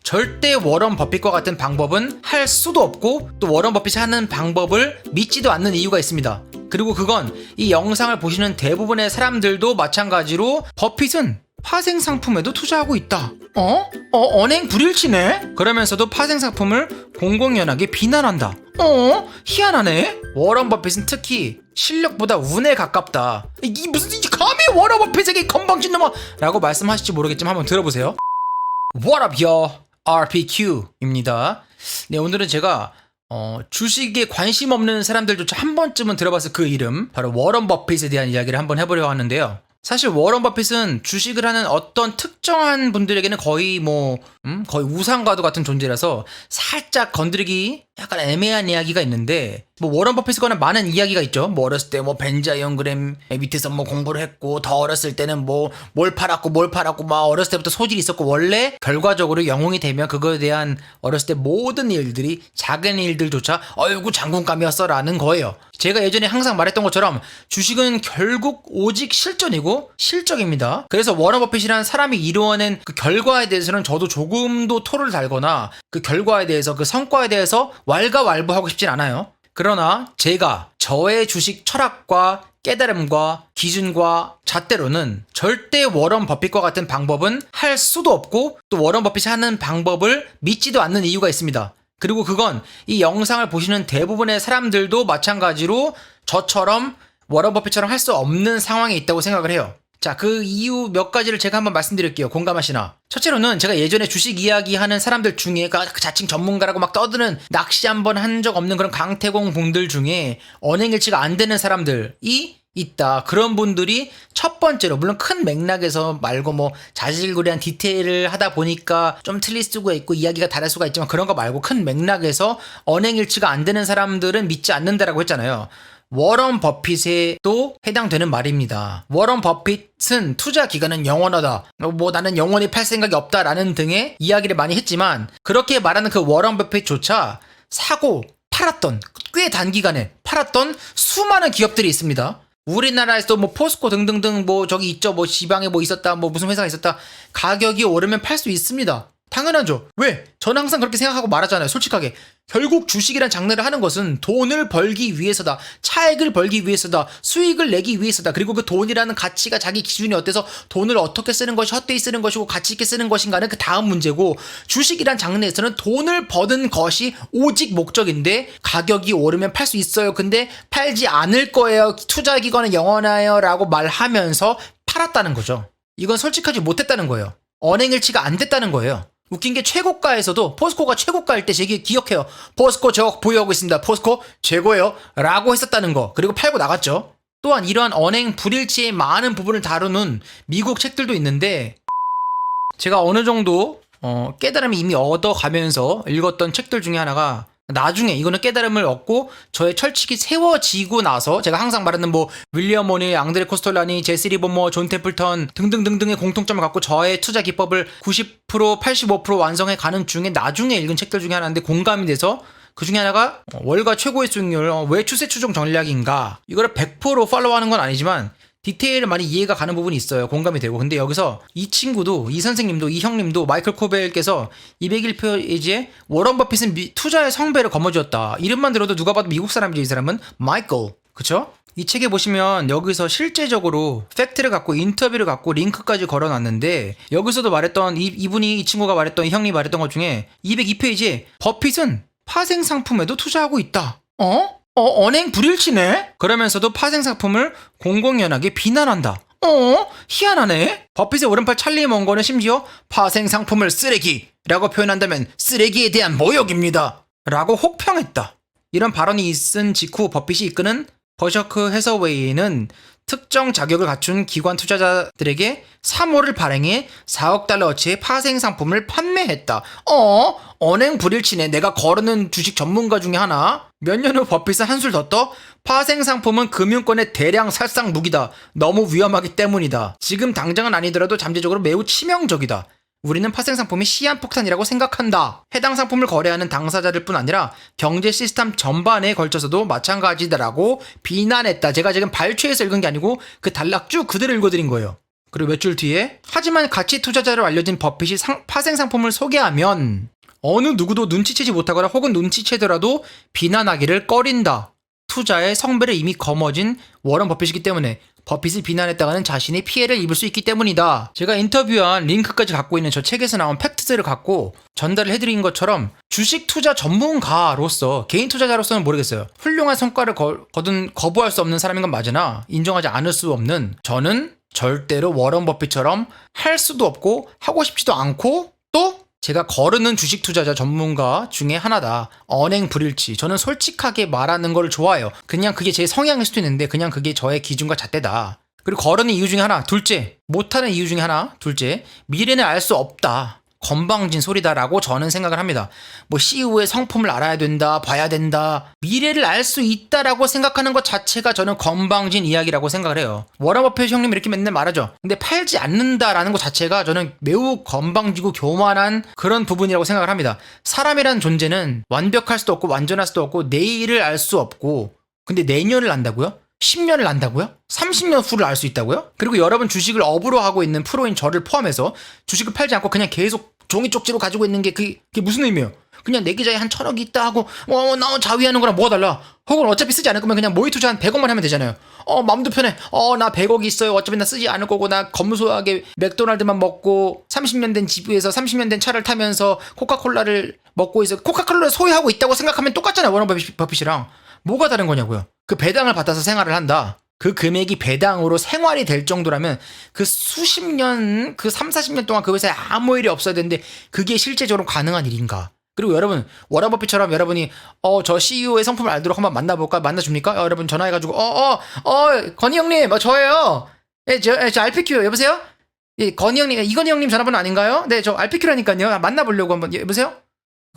절대 워런 버핏과 같은 방법은 할 수도 없고 또 워런 버핏이 하는 방법을 믿지도 않는 이유가 있습니다. 그리고 그건 이 영상을 보시는 대부분의 사람들도 마찬가지로 버핏은 파생 상품에도 투자하고 있다. 언행 불일치네? 그러면서도 파생 상품을 공공연하게 비난한다. 희한하네? 워런 버핏은 특히 실력보다 운에 가깝다. 이 무슨 감히 워런 버핏에게 건방진 놈아! 라고 말씀하실지 모르겠지만 한번 들어보세요. What up, y'all? RPQ입니다. 네, 오늘은 제가 주식에 관심 없는 사람들조차 한 번쯤은 들어봤을 그 이름, 바로 워런 버핏에 대한 이야기를 한번 해보려고 하는데요. 사실 워런 버핏은 주식을 하는 어떤 특정한 분들에게는 거의 거의 우상과도 같은 존재라서 살짝 건드리기 약간 애매한 이야기가 있는데, 워런 버핏에 관한 많은 이야기가 있죠. 어렸을 때 벤자이언 그램 밑에서 공부를 했고, 더 어렸을 때는 뭘 팔았고 막 어렸을 때부터 소질이 있었고, 원래 결과적으로 영웅이 되면 그거에 대한 어렸을 때 모든 일들이 작은 일들조차 어이구 장군감이었어 라는 거예요. 제가 예전에 항상 말했던 것처럼 주식은 결국 오직 실전이고 실적입니다. 그래서 워런 버핏이라는 사람이 이루어낸 그 결과에 대해서는 저도 조금도 토를 달거나 그 결과에 대해서 그 성과에 대해서 왈가왈부하고 싶진 않아요. 그러나 제가 저의 주식 철학과 깨달음과 기준과 잣대로는 절대 워런 버핏과 같은 방법은 할 수도 없고 또 워런 버핏이 하는 방법을 믿지도 않는 이유가 있습니다. 그리고 그건 이 영상을 보시는 대부분의 사람들도 마찬가지로 저처럼 워런 버핏처럼 할 수 없는 상황에 있다고 생각을 해요. 자, 그 이유 몇 가지를 제가 한번 말씀드릴게요. 공감하시나? 첫째로는 제가 예전에 주식 이야기하는 사람들 중에 자칭 전문가라고 막 떠드는 낚시 한번 한 적 없는 그런 강태공 분들 중에 언행일치가 안 되는 사람들이 있다. 그런 분들이 첫 번째로, 물론 큰 맥락에서 말고 자질구레한 디테일을 하다 보니까 좀 틀릴 수가 있고 이야기가 다를 수가 있지만, 그런 거 말고 큰 맥락에서 언행일치가 안 되는 사람들은 믿지 않는다라고 했잖아요. 워런 버핏에도 해당되는 말입니다. 워런 버핏은 투자 기간은 영원하다. 나는 영원히 팔 생각이 없다라는 등의 이야기를 많이 했지만, 그렇게 말하는 그 워런 버핏조차 사고 팔았던, 꽤 단기간에 팔았던 수많은 기업들이 있습니다. 우리나라에서도 포스코 등등등 저기 있죠. 지방에 있었다. 무슨 회사가 있었다. 가격이 오르면 팔 수 있습니다. 당연하죠. 왜? 저는 항상 그렇게 생각하고 말하잖아요. 솔직하게. 결국 주식이란 장르를 하는 것은 돈을 벌기 위해서다. 차익을 벌기 위해서다. 수익을 내기 위해서다. 그리고 그 돈이라는 가치가 자기 기준이 어때서 돈을 어떻게 쓰는 것이 헛되이 쓰는 것이고 가치 있게 쓰는 것인가는 그 다음 문제고, 주식이란 장르에서는 돈을 버는 것이 오직 목적인데 가격이 오르면 팔 수 있어요. 근데 팔지 않을 거예요. 투자 기간은 영원해요. 라고 말하면서 팔았다는 거죠. 이건 솔직하지 못했다는 거예요. 언행일치가 안 됐다는 거예요. 웃긴 게 최고가에서도 포스코가 최고가일 때 제게 기억해요. 포스코 저 보유하고 있습니다. 포스코 최고예요. 라고 했었다는 거. 그리고 팔고 나갔죠. 또한 이러한 언행 불일치의 많은 부분을 다루는 미국 책들도 있는데, 제가 어느 정도 깨달음을 이미 얻어가면서 읽었던 책들 중에 하나가, 나중에 이거는 깨달음을 얻고 저의 철칙이 세워지고 나서, 제가 항상 말하는 윌리엄 모니, 앙드레 코스톨라니, 제시 리버머, 존 템플턴 등등등등의 공통점을 갖고 저의 투자 기법을 90% 85% 완성해 가는 중에 나중에 읽은 책들 중에 하나인데 공감이 돼서, 그 중에 하나가 월가 최고의 수익률, 왜 추세 추종 전략인가. 이거를 100% 팔로우하는 건 아니지만 디테일을 많이 이해가 가는 부분이 있어요. 공감이 되고. 근데 여기서 이 친구도, 이 선생님도, 이 형님도, 마이클 코벨께서 201페이지에 워런 버핏은 투자의 성배를 거머쥐었다. 이름만 들어도 누가 봐도 미국 사람이죠. 이 사람은 마이클. 그쵸? 이 책에 보시면 여기서 실제적으로 팩트를 갖고 인터뷰를 갖고 링크까지 걸어놨는데, 여기서도 말했던 이 친구가 말했던, 이 형님이 말했던 것 중에 202페이지에 버핏은 파생 상품에도 투자하고 있다. 언행 불일치네? 그러면서도 파생 상품을 공공연하게 비난한다. 희한하네? 버핏의 오른팔 찰리 먼거는 심지어 파생 상품을 쓰레기라고 표현한다면 쓰레기에 대한 모욕입니다. 라고 혹평했다. 이런 발언이 있은 직후 버핏이 이끄는 버셔크 해서웨이는 특정 자격을 갖춘 기관 투자자들에게 3호를 발행해 4억 달러어치의 파생 상품을 판매했다. 언행 불일치네. 내가 거르는 주식 전문가 중에 하나. 몇 년 후 버핏은 한술 더 떠 파생 상품은 금융권의 대량 살상 무기다. 너무 위험하기 때문이다. 지금 당장은 아니더라도 잠재적으로 매우 치명적이다. 우리는 파생 상품이 시한폭탄이라고 생각한다. 해당 상품을 거래하는 당사자들 뿐 아니라 경제 시스템 전반에 걸쳐서도 마찬가지다라고 비난했다. 제가 지금 발췌해서 읽은 게 아니고 그 단락 쭉 그대로 읽어드린 거예요. 그리고 몇 줄 뒤에 하지만 가치 투자자로 알려진 버핏이 파생 상품을 소개하면 어느 누구도 눈치채지 못하거나 혹은 눈치채더라도 비난하기를 꺼린다. 투자의 성배를 이미 거머쥔 워런 버핏이기 때문에 버핏을 비난했다가는 자신이 피해를 입을 수 있기 때문이다. 제가 인터뷰한 링크까지 갖고 있는 저 책에서 나온 팩트들을 갖고 전달을 해드린 것처럼 주식 투자 전문가로서 개인 투자자로서는 모르겠어요. 훌륭한 성과를 거둔 거부할 수 없는 사람인 건 맞으나 인정하지 않을 수 없는 저는 절대로 워런 버핏처럼 할 수도 없고 하고 싶지도 않고 또 제가 거르는 주식 투자자 전문가 중에 하나다. 언행 불일치. 저는 솔직하게 말하는 걸 좋아해요. 그냥 그게 제 성향일 수도 있는데 그냥 그게 저의 기준과 잣대다. 그리고 거르는 이유 중에 하나. 둘째. 못하는 이유 중에 하나. 둘째. 미래는 알 수 없다. 건방진 소리다라고 저는 생각을 합니다. 뭐 CEO의 성품을 알아야 된다, 봐야 된다. 미래를 알 수 있다라고 생각하는 것 자체가 저는 건방진 이야기라고 생각을 해요. 워런 버핏 형님 이렇게 맨날 말하죠. 근데 팔지 않는다라는 것 자체가 저는 매우 건방지고 교만한 그런 부분이라고 생각을 합니다. 사람이라는 존재는 완벽할 수도 없고 완전할 수도 없고 내일을 알 수 없고 근데 내년을 안다고요? 10년을 안다고요? 30년 후를 알 수 있다고요? 그리고 여러분 주식을 업으로 하고 있는 프로인 저를 포함해서 주식을 팔지 않고 그냥 계속 종이 쪽지로 가지고 있는 게 그게 무슨 의미예요? 그냥 내 계좌에 한 1,000억이 있다 하고 나 자위하는 거랑 뭐가 달라? 혹은 어차피 쓰지 않을 거면 그냥 모의 투자 한 100억만 하면 되잖아요. 마음도 편해. 나 100억이 있어요. 어차피 나 쓰지 않을 거고 나 검소하게 맥도날드만 먹고 30년 된 집에서 30년 된 차를 타면서 코카콜라를 먹고 있어. 코카콜라를 소유하고 있다고 생각하면 똑같잖아요. 워런 버핏이랑. 뭐가 다른 거냐고요. 그 배당을 받아서 생활을 한다. 그 금액이 배당으로 생활이 될 정도라면 그 수십 년, 그 3, 40년 동안 그 회사에 아무 일이 없어야 되는데 그게 실제적으로 가능한 일인가? 그리고 여러분, 워런 버핏처럼 여러분이 저 CEO의 성품을 알도록 한번 만나볼까? 만나줍니까? 여러분 전화해가지고 건희 형님, 저예요. 저 RPQ 여보세요? 예, 건희 형님, 이건희 형님 전화번호 아닌가요? 네, 저 RPQ라니까요. 만나보려고 한번 여보세요?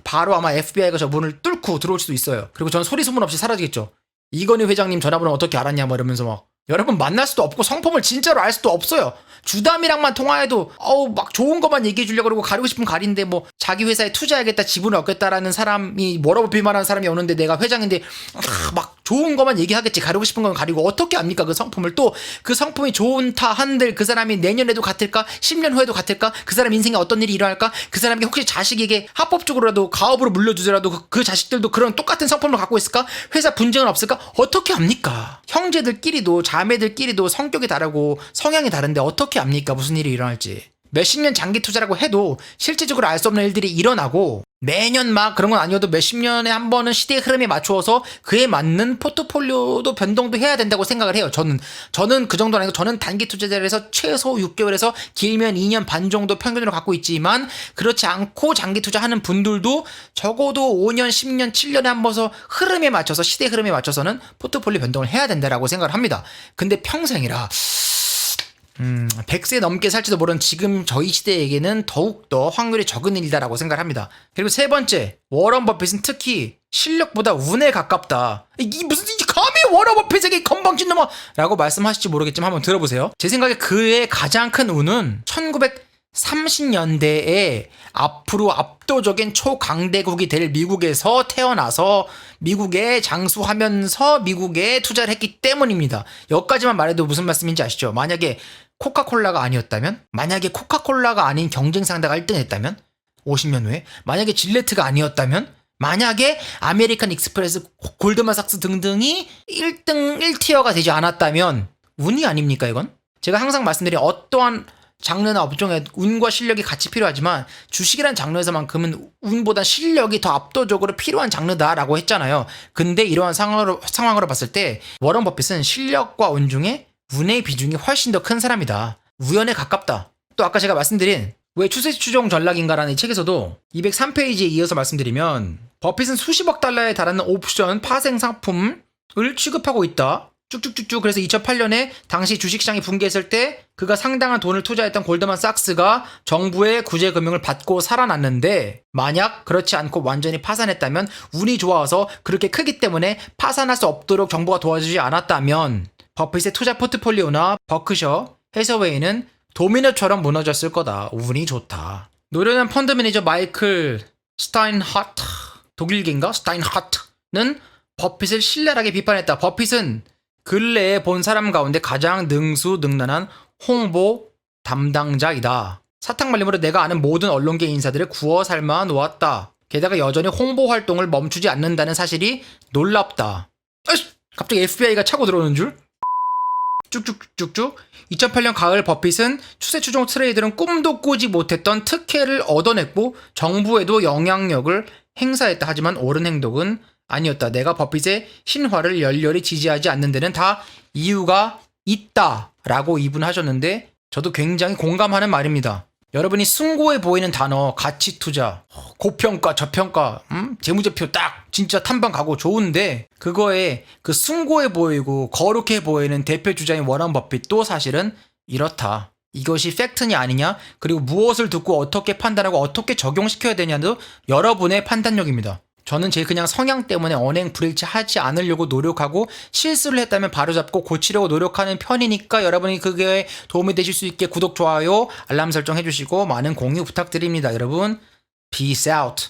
바로 아마 FBI가 저 문을 뚫고 들어올 수도 있어요. 그리고 저는 소리 소문 없이 사라지겠죠. 이건희 회장님 전화번호 어떻게 알았냐 뭐 이러면서 막 여러분 만날 수도 없고 성품을 진짜로 알 수도 없어요. 주담이랑만 통화해도 막 좋은 것만 얘기해 주려고 그러고 가리고 싶으면 가린데 뭐 자기 회사에 투자하겠다 지분을 얻겠다라는 사람이 멀어볼만한 사람이 오는데 내가 회장인데 막 좋은 것만 얘기하겠지 가리고 싶은 건 가리고 어떻게 압니까 그 성품을. 또 그 성품이 좋다 한들 그 사람이 내년에도 같을까 10년 후에도 같을까 그 사람 인생에 어떤 일이 일어날까 그 사람에게 혹시 자식에게 합법적으로라도 가업으로 물려주더라도 그 자식들도 그런 똑같은 성품을 갖고 있을까 회사 분쟁은 없을까 어떻게 압니까. 형제들끼리도 자매들끼리도 성격이 다르고 성향이 다른데 어떻게 압니까 무슨 일이 일어날지. 몇십 년 장기 투자라고 해도 실질적으로 알 수 없는 일들이 일어나고 매년 막 그런 건 아니어도 몇십 년에 한 번은 시대의 흐름에 맞추어서 그에 맞는 포트폴리오도 변동도 해야 된다고 생각을 해요. 저는 그 정도는 아니고 저는 단기 투자자에서 최소 6개월에서 길면 2년 반 정도 평균으로 갖고 있지만 그렇지 않고 장기 투자하는 분들도 적어도 5년, 10년, 7년에 한 번서 흐름에 맞춰서 시대 흐름에 맞춰서는 포트폴리오 변동을 해야 된다라고 생각을 합니다. 근데 평생이라 100세 넘게 살지도 모르는 지금 저희 시대에게는 더욱더 확률이 적은 일이다라고 생각을 합니다. 그리고 세 번째, 워런 버핏은 특히 실력보다 운에 가깝다. 이 무슨 감히 워런 버핏에게 건방진 놈아 라고 말씀하실지 모르겠지만 한번 들어보세요. 제 생각에 그의 가장 큰 운은 1930년대에 앞으로 압도적인 초강대국이 될 미국에서 태어나서 미국에 장수하면서 미국에 투자를 했기 때문입니다. 여기까지만 말해도 무슨 말씀인지 아시죠? 만약에 코카콜라가 아니었다면? 만약에 코카콜라가 아닌 경쟁 상대가 1등 했다면? 50년 후에? 만약에 질레트가 아니었다면? 만약에 아메리칸 익스프레스, 골드만삭스 등등이 1등 1티어가 되지 않았다면 운이 아닙니까 이건? 제가 항상 말씀드린 어떠한 장르나 업종에 운과 실력이 같이 필요하지만 주식이라는 장르에서만큼은 운보다 실력이 더 압도적으로 필요한 장르다라고 했잖아요. 근데 이러한 상황으로 봤을 때 워런 버핏은 실력과 운 중에 운의 비중이 훨씬 더 큰 사람이다. 우연에 가깝다. 또 아까 제가 말씀드린 왜 추세 추종 전략인가라는 이 책에서도 203페이지에 이어서 말씀드리면 버핏은 수십억 달러에 달하는 옵션 파생 상품을 취급하고 있다. 쭉쭉쭉쭉. 그래서 2008년에 당시 주식시장이 붕괴했을 때 그가 상당한 돈을 투자했던 골드만삭스가 정부의 구제 금융을 받고 살아났는데 만약 그렇지 않고 완전히 파산했다면 운이 좋아서 그렇게 크기 때문에 파산할 수 없도록 정부가 도와주지 않았다면 버핏의 투자 포트폴리오나 버크셔, 해서웨이는 도미노처럼 무너졌을 거다. 운이 좋다. 노련한 펀드 매니저 마이클 스타인하트, 독일계인가? 스타인하트는 버핏을 신랄하게 비판했다. 버핏은 근래에 본 사람 가운데 가장 능수능란한 홍보, 담당자이다. 사탕말림으로 내가 아는 모든 언론계 인사들을 구워 삶아 놓았다. 게다가 여전히 홍보 활동을 멈추지 않는다는 사실이 놀랍다. 아이씨, 갑자기 FBI가 차고 들어오는 줄? 쭉쭉쭉쭉 2008년 가을 버핏은 추세 추종 트레이드는 꿈도 꾸지 못했던 특혜를 얻어냈고 정부에도 영향력을 행사했다. 하지만 옳은 행동은 아니었다. 내가 버핏의 신화를 열렬히 지지하지 않는 데는 다 이유가 있다 라고 이분하셨는데 저도 굉장히 공감하는 말입니다. 여러분이 숭고해 보이는 단어, 가치투자, 고평가, 저평가, 재무제표 딱 진짜 탐방 가고 좋은데 그거에 그 숭고해 보이고 거룩해 보이는 대표 주자인 워런 버핏도 사실은 이렇다. 이것이 팩트냐 아니냐, 그리고 무엇을 듣고 어떻게 판단하고 어떻게 적용시켜야 되냐도 여러분의 판단력입니다. 저는 제 그냥 성향 때문에 언행 불일치하지 않으려고 노력하고 실수를 했다면 바로잡고 고치려고 노력하는 편이니까 여러분이 그게 도움이 되실 수 있게 구독, 좋아요, 알람 설정 해주시고 많은 공유 부탁드립니다. 여러분, peace out.